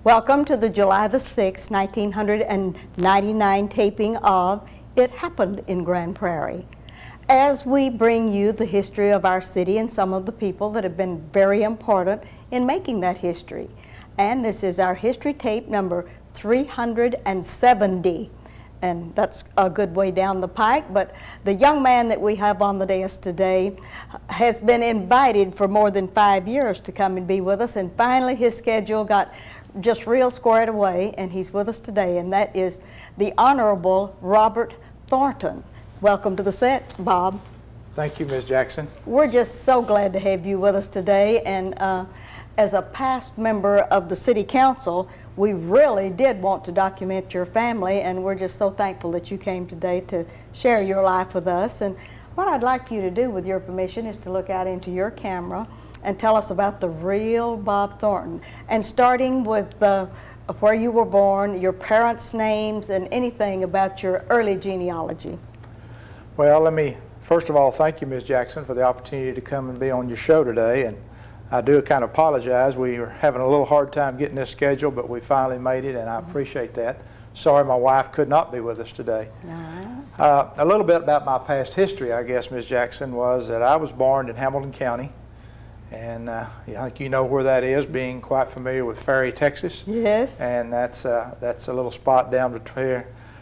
Welcome to the July the 6th, 1999 taping of It Happened in Grand Prairie. As we bring you the history of our city and some of the people that have been very important in making that history. And this is our history tape number 370. And that's a good way down the pike, but the young man that we have on the dais today has been invited for more than 5 years to come and be with us, and finally his schedule got just real squared away, and he's with us today, and that is the Honorable Robert Thornton. Welcome to the set, Bob. Thank you, Ms. Jackson. We're just so glad to have you with us today, and as a past member of the City Council, we really did want to document your family, and we're just so thankful that you came today to share your life with us. And what I'd like for you to do, with your permission, is to look out into your camera and tell us about the real Bob Thornton, and starting with where you were born, your parents' names, and anything about your early genealogy. Well, let me first of all thank you, Ms. Jackson, for the opportunity to come and be on your show today. And I do kind of apologize. We were having a little hard time getting this schedule, but we finally made it, and I appreciate that. Sorry my wife could not be with us today. A little bit about my past history, I guess, Ms. Jackson, was that I was born in Hamilton County. And I think you know where that is, being quite familiar with Prairie, Texas. Yes. And that's a little spot down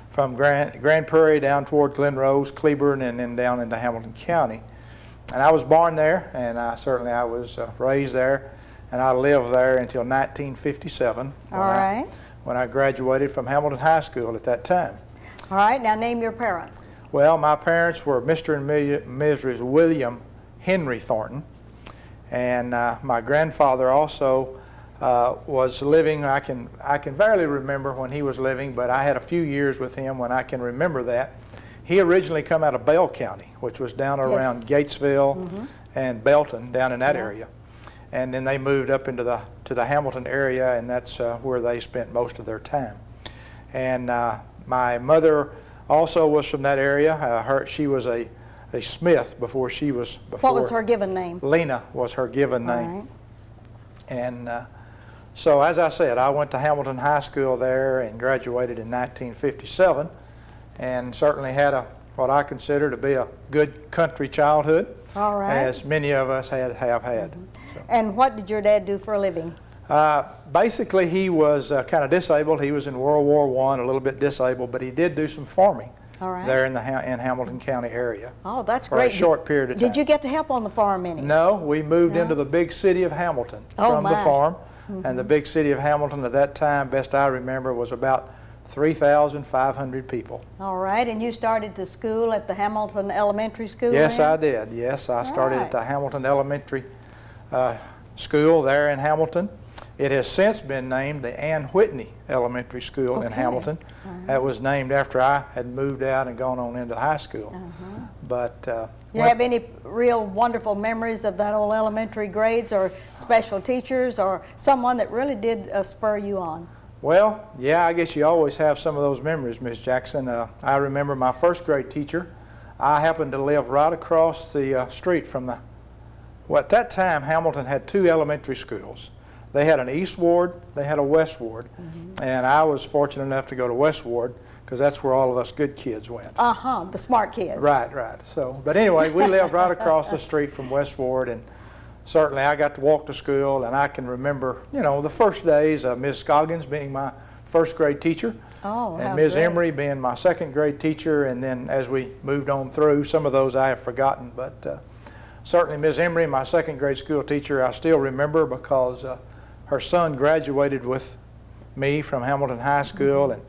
from Grand Prairie down toward Glen Rose, Cleburne, and then down into Hamilton County. And I was born there, and I was raised there, and I lived there until 1957. When I graduated from Hamilton High School at that time. All right, now name your parents. Well, my parents were Mr. and Mrs. William Henry Thornton. And my grandfather also was living. I can barely remember when he was living, but I had a few years with him when I can remember that. He originally come out of Bell County, which was down around Gatesville and Belton, down in that area. And then they moved up into the Hamilton area, and that's where they spent most of their time. And my mother also was from that area. She was a Smith before she was. What was her given name? Lena was her given name. Right. And so, as I said, I went to Hamilton High School there and graduated in 1957, and certainly had what I consider to be a good country childhood. All right. As many of us have had. So. And what did your dad do for a living? Basically, he was kind of disabled. He was in World War I, a little bit disabled, but he did do some farming. All right. There in Hamilton County area. Oh, that's for great. A short period of time. Did you get to help on the farm any? No, we moved into the big city of Hamilton from the farm. And the big city of Hamilton at that time, best I remember, was about 3,500 people. All right, and you started to school at the Hamilton Elementary School? Yes, then? I did. Yes, I started at the Hamilton Elementary School there in Hamilton. It has since been named the Ann Whitney Elementary School in Hamilton. That was named after I had moved out and gone on into high school. But you have any real wonderful memories of that old elementary grades, or special teachers, or someone that really did spur you on? Well, yeah, I guess you always have some of those memories, Ms. Jackson. I remember my first grade teacher. I happened to live right across the street from well, at that time, Hamilton had two elementary schools. They had an East Ward, they had a West Ward, and I was fortunate enough to go to West Ward because that's where all of us good kids went. The smart kids. Right. So, but anyway, we lived right across the street from West Ward, and certainly I got to walk to school, and I can remember, the first days of Ms. Scoggins being my first grade teacher, and Ms. Emery being my second grade teacher, and then as we moved on through, some of those I have forgotten, but certainly Ms. Emery, my second grade school teacher, I still remember because her son graduated with me from Hamilton High School, and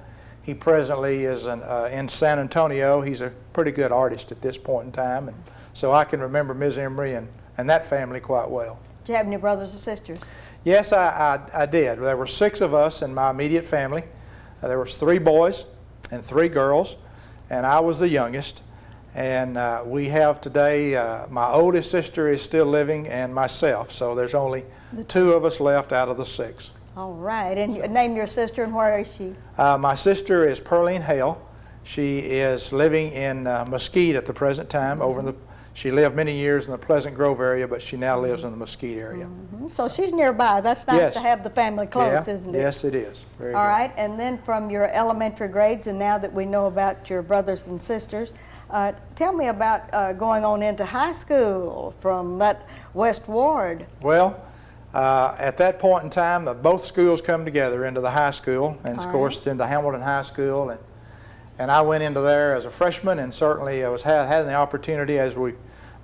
he presently is in San Antonio. He's a pretty good artist at this point in time, and so I can remember Ms. Emery and that family quite well. Did you have any brothers or sisters? Yes, I did. There were 6 of us in my immediate family. There was 3 boys and 3 girls, and I was the youngest. And we have today, my oldest sister is still living, and myself, so there's only 2 of us left out of the 6. All right, and name your sister, and where is she? My sister is Pearline Hale. She is living in Mesquite at the present time. She lived many years in the Pleasant Grove area, but she now lives in the Mesquite area. So she's nearby. That's nice Yes. to have the family close, Yeah, isn't it? yes, it is. Very All good. right, and then from your elementary grades, and now that we know about your brothers and sisters, tell me about going on into high school from that West Ward. Well, at that point in time, both schools come together into the high school, and of course into Hamilton High School, and I went into there as a freshman, and certainly I had the opportunity, as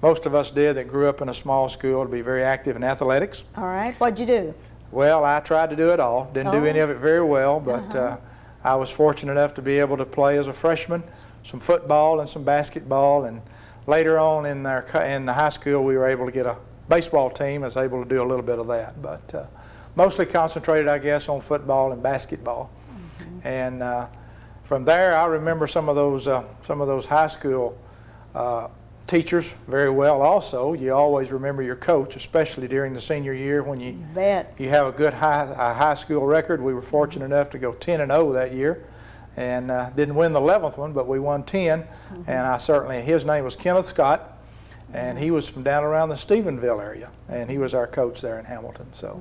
most of us did that grew up in a small school, to be very active in athletics. All right, what'd you do? Well, I tried to do it all. Didn't do any of it very well, but I was fortunate enough to be able to play as a freshman some football and some basketball, and later on in the high school we were able to get a baseball team. I was able to do a little bit of that, but mostly concentrated, I guess, on football and basketball. And from there, I remember some of those high school teachers very well. Also, you always remember your coach, especially during the senior year when you have a good high school record. We were fortunate enough to go 10-0 that year, and didn't win the 11th one, but we won 10. And his name was Kenneth Scott, and he was from down around the Stephenville area, and he was our coach there in Hamilton. So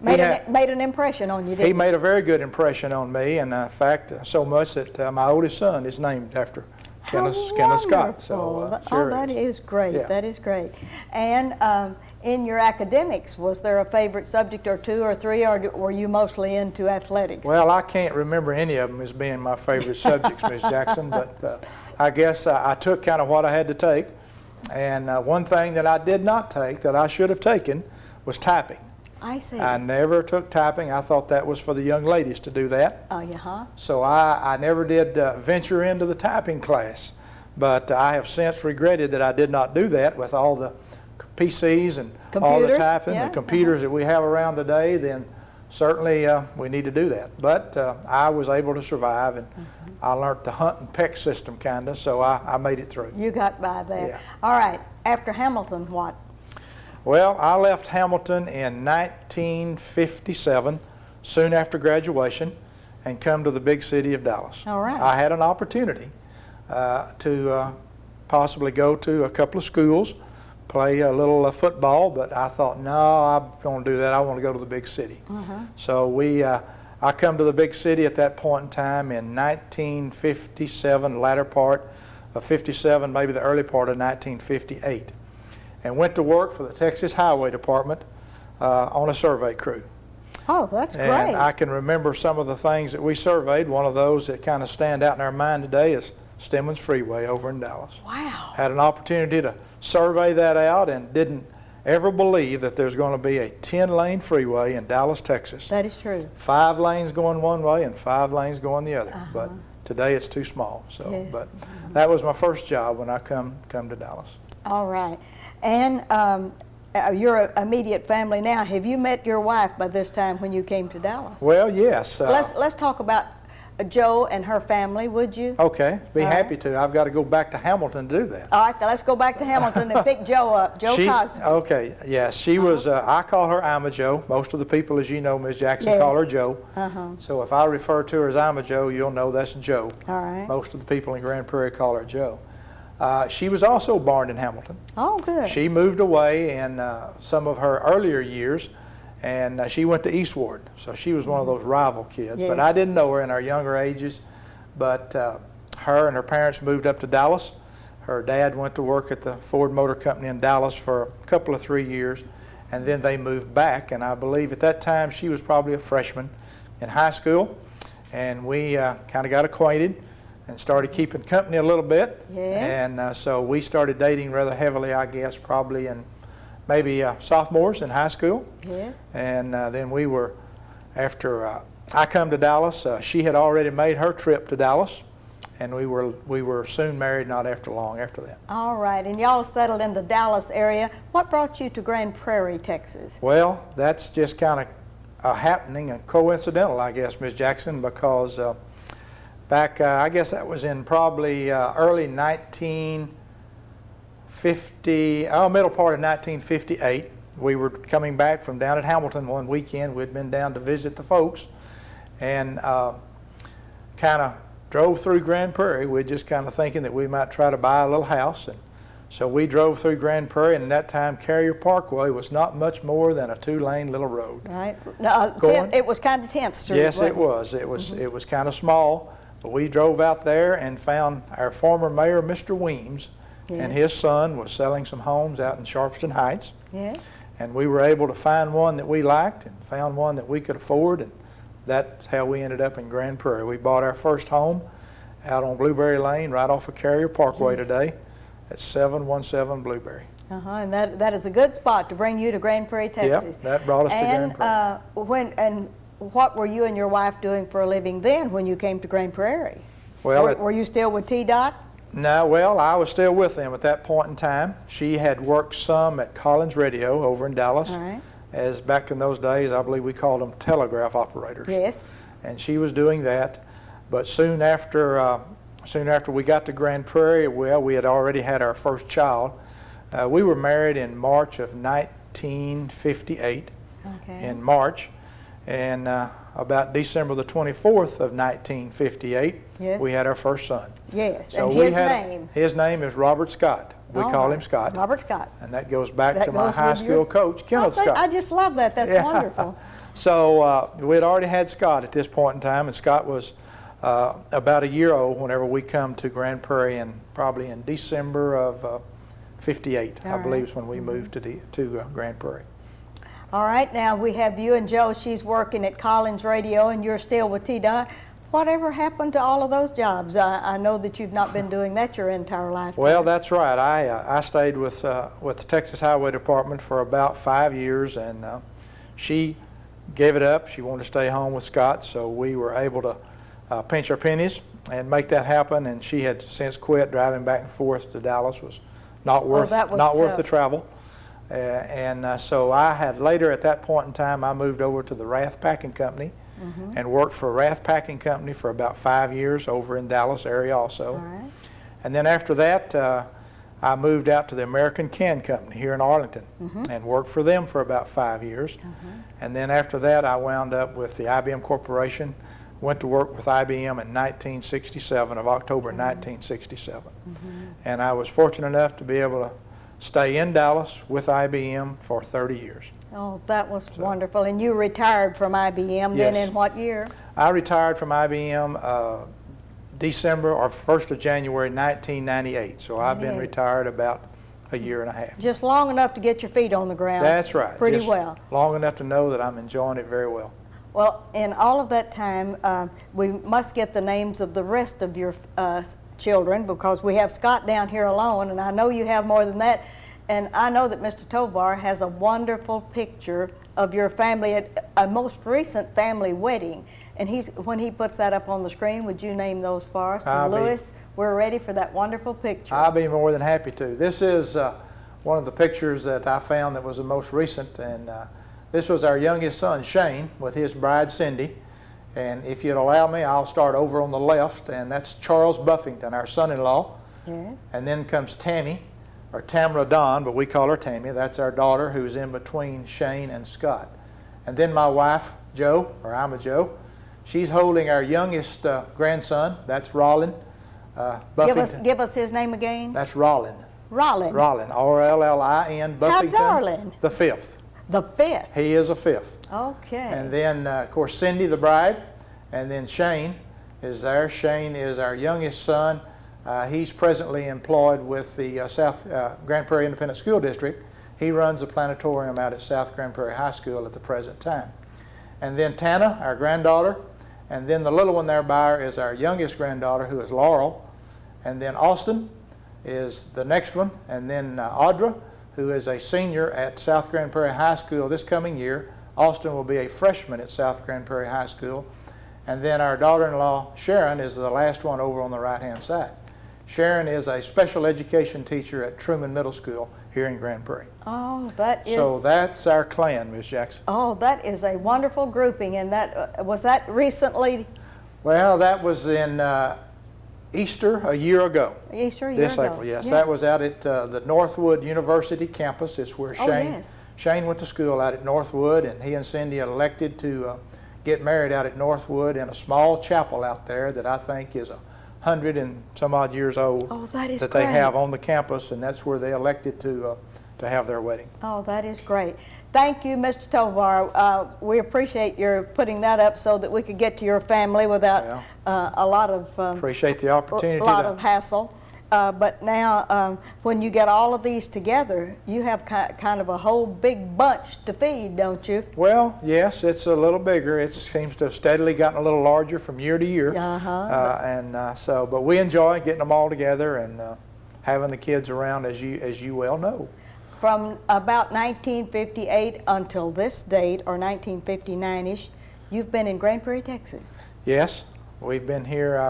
made an impression on you, didn't he? He made a very good impression on me, and in fact, so much that my oldest son is named after Kenneth Scott. So, sure that is great. Yeah. That is great. And in your academics, was there a favorite subject or two or three, or were you mostly into athletics? Well, I can't remember any of them as being my favorite subjects, Ms. Jackson, but I guess I took kind of what I had to take. And one thing that I did not take that I should have taken was typing. I see. I never took typing. I thought that was for the young ladies to do that. Oh, yeah. So I never did venture into the typing class. But I have since regretted that I did not do that with all the PCs and all the typing, the computers that we have around today. Then certainly we need to do that. But I was able to survive, and I learned the hunt and peck system kind of, so I made it through. You got by there. Yeah. All right. After Hamilton, what? Well, I left Hamilton in 1957, soon after graduation, and come to the big city of Dallas. All right. I had an opportunity to possibly go to a couple of schools, play a little football, but I thought, no, I'm going to do that. I want to go to the big city. So I come to the big city at that point in time in 1957, latter part of 57, maybe the early part of 1958. And went to work for the Texas Highway Department on a survey crew. Oh, that's great. And I can remember some of the things that we surveyed. One of those that kind of stand out in our mind today is Stemmons Freeway over in Dallas. Wow. Had an opportunity to survey that out and didn't ever believe that there's going to be a 10-lane freeway in Dallas, Texas. That is true. 5 lanes going one way and 5 lanes going the other. But today it's too small. So, Yes. but that was my first job when I come to Dallas. All right. And your immediate family now, have you met your wife by this time when you came to Dallas? Well, yes. Let's talk about Joe and her family, would you? Okay, be happy to. I've got to go back to Hamilton to do that. All right, let's go back to Hamilton and pick Joe up. Joe Cosby. Okay, yes, she was, I call her Ima Joe. Most of the people, as you know, Ms. Jackson, call her Joe. So if I refer to her as Ima Joe, you'll know that's Joe. All right. Most of the people in Grand Prairie call her Joe. She was also born in Hamilton. Oh, good. She moved away in some of her earlier years, and she went to Eastward. So she was one of those rival kids. Yes. But I didn't know her in our younger ages. But her and her parents moved up to Dallas. Her dad went to work at the Ford Motor Company in Dallas for a couple of 3 years, and then they moved back. And I believe at that time she was probably a freshman in high school, and we kind of got acquainted and started keeping company a little bit. Yes. And so we started dating rather heavily, I guess, probably in maybe sophomores in high school. Yes. And then we were, after I come to Dallas, she had already made her trip to Dallas, and we were soon married not after long after that. All right, and y'all settled in the Dallas area. What brought you to Grand Prairie, Texas? Well, that's just kind of a happening and coincidental, I guess, Ms. Jackson, because back, I guess that was in probably early 1950, middle part of 1958. We were coming back from down at Hamilton one weekend. We'd been down to visit the folks, and kind of drove through Grand Prairie. We're just kind of thinking that we might try to buy a little house, and So we drove through Grand Prairie, and at that time Carrier Parkway was not much more than a 2-lane little road. Right. Going- It was kind of 10th Street. Yes, it wasn't was. It was kind of small, but we drove out there and found our former mayor, Mr. Weems, and his son was selling some homes out in Sharpston Heights. Yes. And we were able to find one that we liked and found one that we could afford, and that's how we ended up in Grand Prairie. We bought our first home out on Blueberry Lane, right off of Carrier Parkway today. At 717 Blueberry. And that is a good spot to bring you to Grand Prairie, Texas. Yep, that brought us to Grand Prairie. And what were you and your wife doing for a living then when you came to Grand Prairie? Well, were you still with T-Dot? No, well, I was still with them at that point in time. She had worked some at Collins Radio over in Dallas. All right. As back in those days, I believe we called them telegraph operators. Yes. And she was doing that. But soon after we got to Grand Prairie, well, we had already had our first child. We were married in March of 1958, in March, and about December the 24th of 1958, we had our first son. Yes, So and his name? His name is Robert Scott. We call him Scott. Robert Scott. And that goes back That to my goes high with school coach, Kenneth Scott. I just love that. That's wonderful. So we had already had Scott at this point in time, and Scott was about a year old whenever we come to Grand Prairie, and probably in December of 58, I believe is when we moved to Grand Prairie. All right, now we have you and Joe. She's working at Collins Radio, and you're still with T-Dot. Whatever happened to all of those jobs? I know that you've not been doing that your entire life. Well, that's right. I stayed with the Texas Highway Department for about 5 years, and she gave it up. She wanted to stay home with Scott, so we were able to pinch our pennies and make that happen. And she had since quit. Driving back and forth to Dallas was not worth worth the travel. So I had later at that point in time, I moved over to the Rath Packing Company and worked for Rath Packing Company for about 5 years over in Dallas area also. All right. And then after that, I moved out to the American Can Company here in Arlington and worked for them for about 5 years. And then after that, I wound up with the IBM Corporation, went to work with IBM in 1967, of October 1967. And I was fortunate enough to be able to stay in Dallas with IBM for 30 years. Oh, that was wonderful. And you retired from IBM then in what year? I retired from IBM December or 1st of January 1998. So I've been retired about a year and a half. Just long enough to get your feet on the ground. That's right. Pretty Just well. Long enough to know that I'm enjoying it very well. Well, in all of that time, we must get the names of the rest of your children, because we have Scott down here alone, and I know you have more than that. And I know that Mr. Tovar has a wonderful picture of your family at a most recent family wedding. And when he puts that up on the screen, would you name those for us? And Louis, we're ready for that wonderful picture. I'll be more than happy to. This is one of the pictures that I found that was the most recent, and this was our youngest son, Shane, with his bride, Cindy. And if you'd allow me, I'll start over on the left, and that's Charles Buffington, our son-in-law. Yes. And then comes Tammy, or Tamara Don, but we call her Tammy. That's our daughter, who's in between Shane and Scott. And then my wife, Jo, or I'm a Jo, she's holding our youngest grandson. That's Rollin Buffington. Give us his name again. That's Rollin. Rollin. Rollin, R-L-L-I-N, Buffington. How darling. The fifth. The fifth. He is a fifth. Okay. And then, of course, Cindy, the bride, and then Shane is there. Shane is our youngest son. He's presently employed with the South Grand Prairie Independent School District. He runs a planetarium out at South Grand Prairie High School at the present time. And then Tana, our granddaughter, and then the little one there by her is our youngest granddaughter, who is Laurel. And then Austin is the next one, and then Audra, who is a senior at South Grand Prairie High School this coming year. Austin will be a freshman at South Grand Prairie High School. And then our daughter-in-law, Sharon, is the last one over on the right-hand side. Sharon is a special education teacher at Truman Middle School here in Grand Prairie. Oh, that is... So that's our clan, Ms. Jackson. Oh, that is a wonderful grouping. And that was that recently? Well, that was in Easter a year ago. Easter a year ago. This April, yes. That was out at the Northwood University campus. It's where Shane went to school out at Northwood, and he and Cindy elected to get married out at Northwood in a small chapel out there that I think is 100 and some odd years old. Oh, that is that great. they have on the campus, and that's where they elected to have their wedding. Oh, that is great. Thank you, Mr. Tovar. We appreciate your putting that up so that we could get to your family without a lot of Appreciate the opportunity. of hassle. But now, when you get all of these together, you have kind of a whole big bunch to feed, don't you? Well, yes, it's a little bigger. It seems to have steadily gotten a little larger from year to year. But we enjoy getting them all together and having the kids around, as you well know. From about 1958 until this date, or 1959-ish, you've been in Grand Prairie, Texas. Yes, we've been here.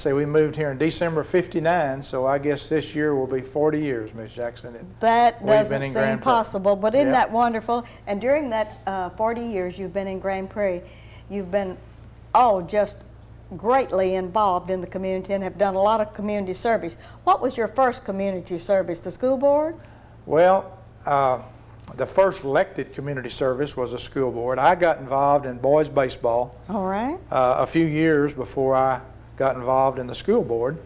We moved here in December of '59, so I guess this year will be 40 years, Ms. Jackson. That doesn't seem possible, but isn't that wonderful? And during that 40 years you've been in Grand Prairie, you've been just greatly involved in the community and have done a lot of community service. What was your first community service, the school board? Well, the first elected community service was a school board. I got involved in boys baseball a few years before I got involved in the school board,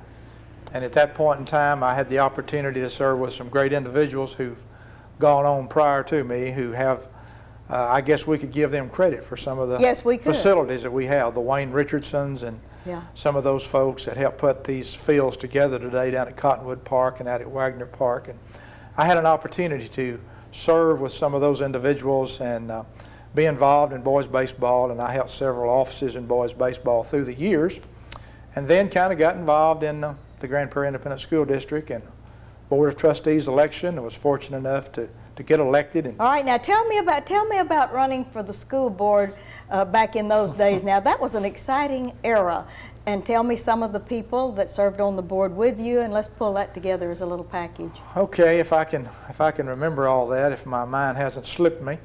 and at that point in time I had the opportunity to serve with some great individuals who've gone on prior to me, who have I guess we could give them credit for some of the facilities that we have, the Wayne Richardsons and some of those folks that helped put these fields together today down at Cottonwood Park and out at Wagner Park. And I had an opportunity to serve with some of those individuals and be involved in boys baseball, and I held several offices in boys baseball through the years, and then kind of got involved in the Grand Prairie Independent School District and Board of Trustees election, and was fortunate enough to get elected. All right, now tell me about running for the school board back in those days. Now that was an exciting era, and tell me some of the people that served on the board with you, and let's pull that together as a little package. Okay, if I can remember all that, if my mind hasn't slipped me,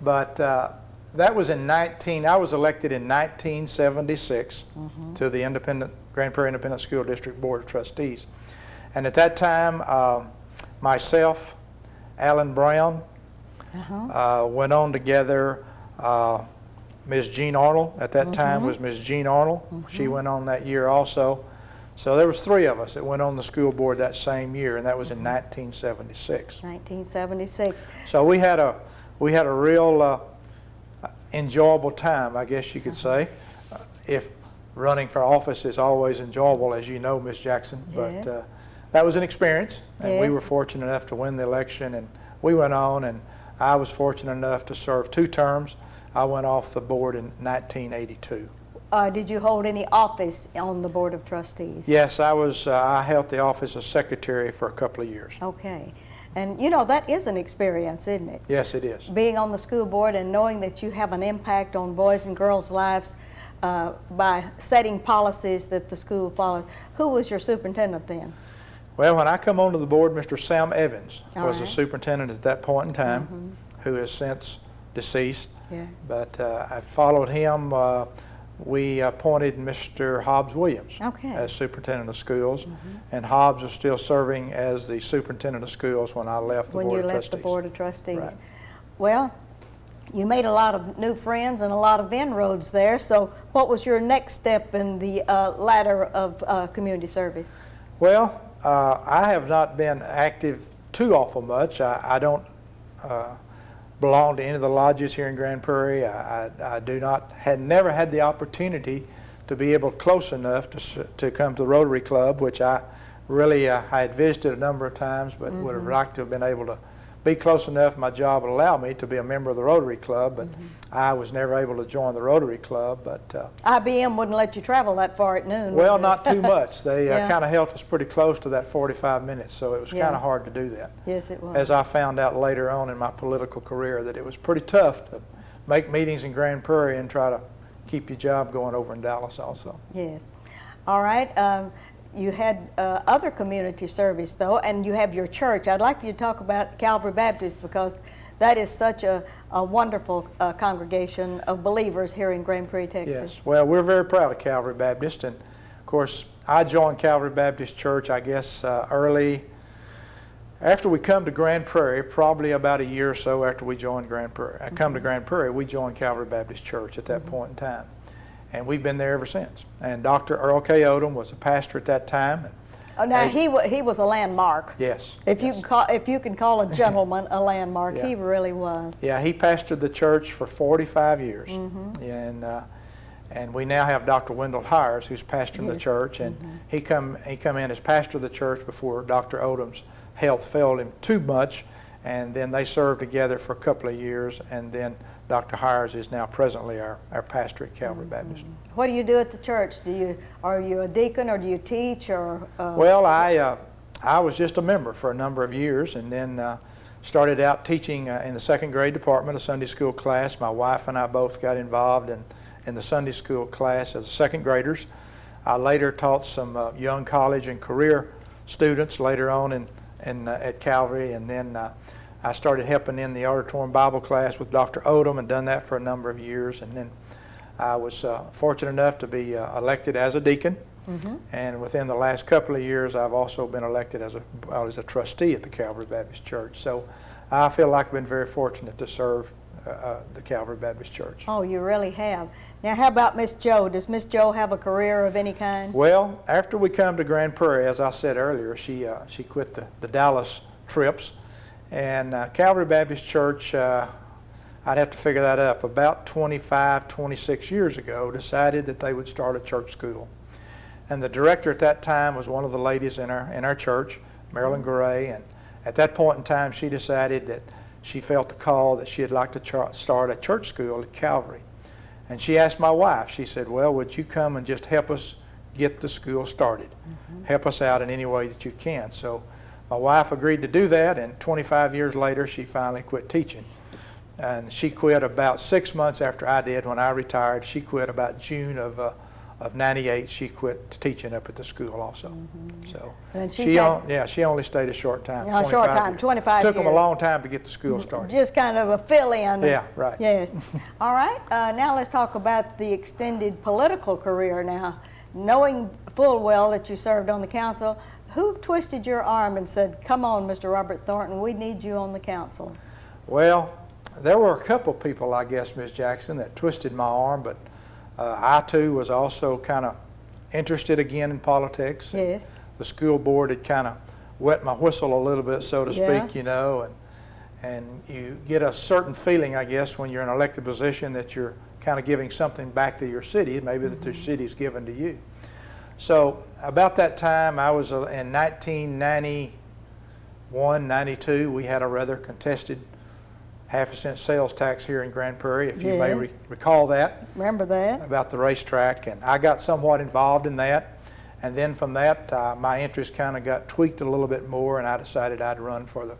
but that was I was elected in 1976 to the Grand Prairie Independent School District Board of Trustees, and at that time, myself, Alan Brown, went on together. Ms. Jean Arnold at that time was Ms. Jean Arnold. She went on that year also. So there was 3 of us that went on the school board that same year, and that was in 1976. 1976. So we had a real enjoyable time, I guess you could say. If running for office is always enjoyable, as you know, Ms. Jackson, but that was an experience, and we were fortunate enough to win the election, and we went on, and I was fortunate enough to serve 2 terms. I went off the board in 1982. Did you hold any office on the Board of Trustees? Yes, I held the office of secretary for a couple of years. Okay. And you know, that is an experience, isn't it? Yes, it is. Being on the school board and knowing that you have an impact on boys and girls' lives by setting policies that the school follows. Who was your superintendent then? Well, when I come onto the board, Mr. Sam Evans was the superintendent at that point in time, who has since deceased. But I followed him. We appointed Mr. Hobbs Williams as superintendent of schools, and Hobbs was still serving as the superintendent of schools when I left the Board of Trustees. When you left the Board of Trustees. Right. Well, you made a lot of new friends and a lot of inroads there, so what was your next step in the ladder of community service? Well, I have not been active too awful much. I don't belong to any of the lodges here in Grand Prairie. Had never had the opportunity to be able close enough to come to the Rotary Club, which I had visited a number of times, but would have liked to have been able to be close enough. My job would allow me to be a member of the Rotary Club, but I was never able to join the Rotary Club. But IBM wouldn't let you travel that far at noon. Well, not too much. They kind of held us pretty close to that 45 minutes, so it was kind of hard to do that. Yes, it was. As I found out later on in my political career, that it was pretty tough to make meetings in Grand Prairie and try to keep your job going over in Dallas also. Yes. All right. You had other community service, though, and you have your church. I'd like for you to talk about Calvary Baptist, because that is such a wonderful congregation of believers here in Grand Prairie, Texas. Yes, well, we're very proud of Calvary Baptist, and of course, I joined Calvary Baptist Church, I guess, early after we come to Grand Prairie, probably about a year or so after we joined Grand Prairie. I come to Grand Prairie, we joined Calvary Baptist Church at that point in time. and we've been there ever since. And Dr. Earl K. Odom was a pastor at that time. And Oh, now he was a landmark. yes. If you can call a gentleman a landmark, Yeah. he really was. Yeah, he pastored the church for 45 years. And we now have Dr. Wendell Hires, who's pastoring the church, and he come in as pastor of the church before Dr. Odom's health failed him too much, and then they served together for a couple of years, and then Dr. Hires is now presently our pastor at Calvary Baptist. What do you do at the church? Are you a deacon, or do you teach, or? Well, I was just a member for a number of years, and then started out teaching in the second grade department, a Sunday school class. My wife and I both got involved in the Sunday school class as second graders. I later taught some young college and career students later on at Calvary, and then I started helping in the auditorium Bible class with Dr. Odom, and done that for a number of years. And then I was fortunate enough to be elected as a deacon, and within the last couple of years I've also been elected as a trustee at the Calvary Baptist Church. So I feel like I've been very fortunate to serve the Calvary Baptist Church. Oh, you really have. Now, how about Miss Jo? Does Miss Jo have a career of any kind? Well, after we come to Grand Prairie, as I said earlier, she quit the Dallas trips, and Calvary Baptist Church, I'd have to figure that up, about 25, 26 years ago, decided that they would start a church school. And the director at that time was one of the ladies in our church, Marilyn Gray, and at that point in time she decided that she felt the call that she'd like to start a church school at Calvary. And she asked my wife, she said, well, would you come and just help us get the school started? Help us out in any way that you can. So my wife agreed to do that, and 25 years later she finally quit teaching. And she quit about 6 months after I did. When I retired, she quit about June of 98. She quit teaching up at the school also. So And she only stayed a short time. A short time, 25 Took them a years. long time to get the school started. Just kind of a fill-in. Yeah, right. Yes. All right. Now let's talk about the extended political career now. Knowing full well that you served on the council, who twisted your arm and said, come on, Mr. Robert Thornton, we need you on the council? Well, there were a couple people, I guess, Ms. Jackson, that twisted my arm, but I too was also kind of interested again in politics. Yes. The school board had kind of wet my whistle a little bit, so to speak, you know, and you get a certain feeling, I guess, when you're in an elected position that you're kind of giving something back to your city, maybe that the city's given to you. So about that time, I was in 1991, 92, we had a rather contested half-a-cent sales tax here in Grand Prairie, if you may recall that. Remember that? About the racetrack, and I got somewhat involved in that. And then from that, my interest kind of got tweaked a little bit more, and I decided I'd run for the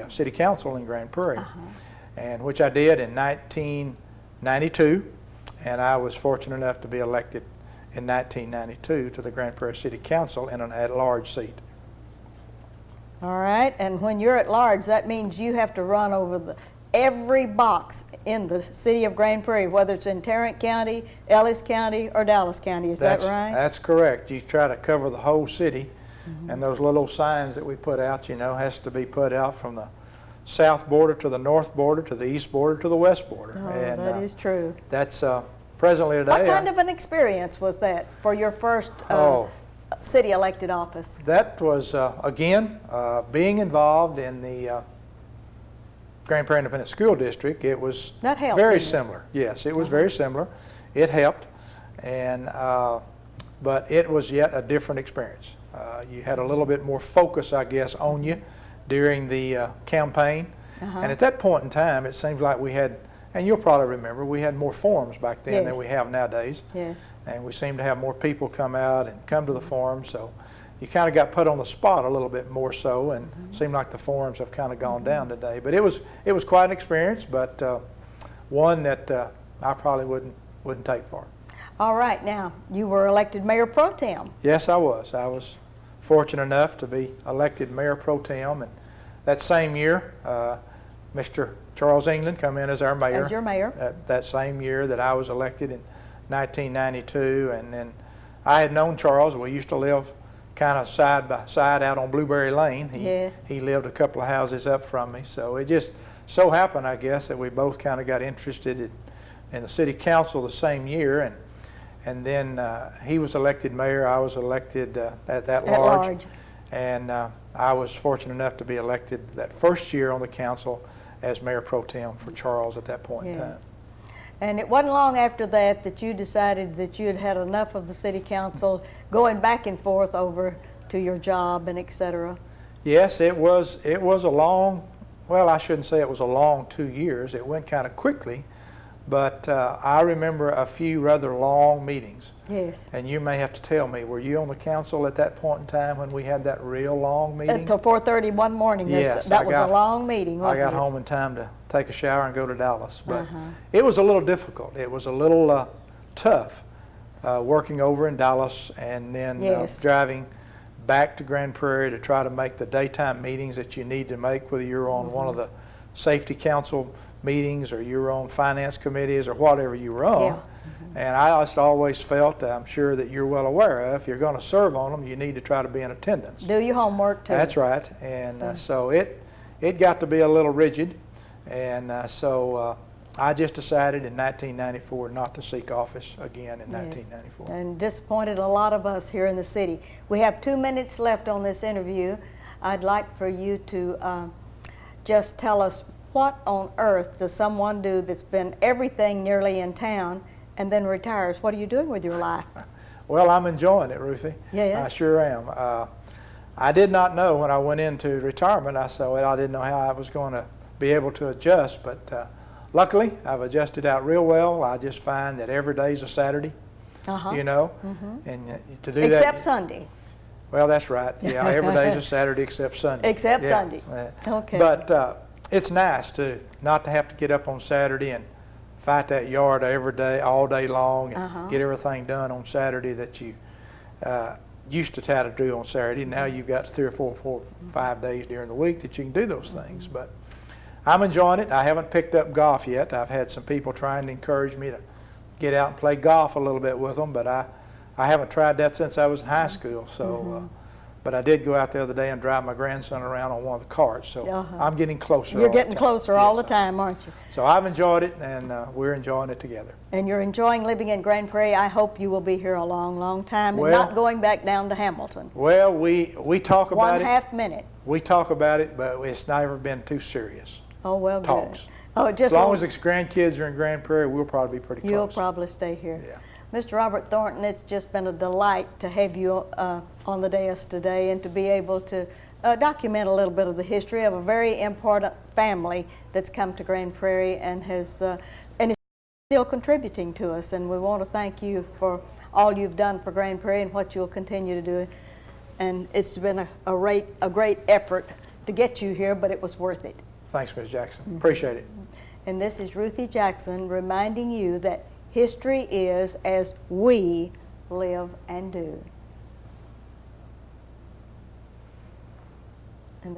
city council in Grand Prairie, and which I did in 1992, and I was fortunate enough to be elected in 1992 to the Grand Prairie City Council in an at-large seat. All right, and when you're at large, that means you have to run over every box in the city of Grand Prairie, whether it's in Tarrant County, Ellis County, or Dallas County. Is that right? That's correct. You try to cover the whole city, and those little signs that we put out, you know, has to be put out from the south border to the north border to the east border to the west border. Oh, and, that is true. That's presently today. What kind of an experience was that for your first city elected office? That was, again, being involved in the Grand Prairie Independent School District. It was very similar. Yes, it was very similar. It helped, and but it was yet a different experience. You had a little bit more focus, I guess, on you during the campaign. And at that point in time, it seems like we had, and you'll probably remember, we had more forums back then than we have nowadays. Yes. And we seemed to have more people come out and come to the forums, so you kind of got put on the spot a little bit more so, and seemed like the forums have kind of gone down today. But it was quite an experience, but one that I probably wouldn't take far. All right, now you were elected Mayor Pro Tem. Yes, I was. I was fortunate enough to be elected Mayor Pro Tem, and that same year, Mr. Charles England come in as our mayor. As your mayor. That same year that I was elected in 1992, and then I had known Charles. We used to live kind of side by side out on Blueberry Lane. He lived a couple of houses up from me, so it just so happened, I guess, that we both kind of got interested in in the city council the same year, and then he was elected mayor. I was elected at large. And I was fortunate enough to be elected that first year on the council as mayor pro tem for Charles at that point in time. And it wasn't long after that that you decided that you had had enough of the city council going back and forth over to your job and et cetera. Yes, it was a long, well, I shouldn't say it was a long 2 years. It went kind of quickly, but I remember a few rather long meetings. Yes. And you may have to tell me, were you on the council at that point in time when we had that real long meeting? Until 4:30 one morning. Yes. That was a long meeting, wasn't it? I got home in time to take a shower and go to Dallas. But it was a little difficult. It was a little tough working over in Dallas and then driving back to Grand Prairie to try to make the daytime meetings that you need to make, whether you're on one of the safety council meetings or you're on finance committees or whatever you were on. Yeah. And I just always felt, I'm sure that you're well aware of, if you're going to serve on them, you need to try to be in attendance. Do your homework too. That's right. And so it got to be a little rigid. And so I just decided in 1994 not to seek office again in 1994. And disappointed a lot of us here in the city. We have 2 minutes left on this interview. I'd like for you to just tell us, what on earth does someone do that's been everything nearly in town and then retires? What are you doing with your life? Well, I'm enjoying it, Ruthie. Yeah. I sure am. I did not know when I went into retirement, I said, well, I didn't know how I was going to be able to adjust, but luckily I've adjusted out real well. I just find that every day's a Saturday, you know, and to do that. Except Sunday. Well, that's right. Yeah, every day's a Saturday except Sunday. Except Sunday. Okay. But it's nice to not to have to get up on Saturday and fight that yard every day, all day long, and get everything done on Saturday that you used to try to do on Saturday. Now you've got 3 or 4, 5 days during the week that you can do those things. But I'm enjoying it. I haven't picked up golf yet. I've had some people trying to encourage me to get out and play golf a little bit with them, but I haven't tried that since I was in high school. So, but I did go out the other day and drive my grandson around on one of the carts. So I'm getting closer. You're getting closer all the time, aren't you? So I've enjoyed it, and we're enjoying it together. And you're enjoying living in Grand Prairie. I hope you will be here a long, long time and not going back down to Hamilton. Well, we talk about it. 1/2 minute. We talk about it, but it's never been too serious. Oh, well, Talks. good. Oh, just as long as the grandkids are in Grand Prairie, we'll probably be pretty close. You'll probably stay here. Yeah. Mr. Robert Thornton, it's just been a delight to have you on the dais today and to be able to document a little bit of the history of a very important family that's come to Grand Prairie and is still contributing to us. And we want to thank you for all you've done for Grand Prairie and what you'll continue to do. And it's been a great effort to get you here, but it was worth it. Thanks, Ms. Jackson. Appreciate it. And this is Ruthie Jackson reminding you that history is as we live and do. And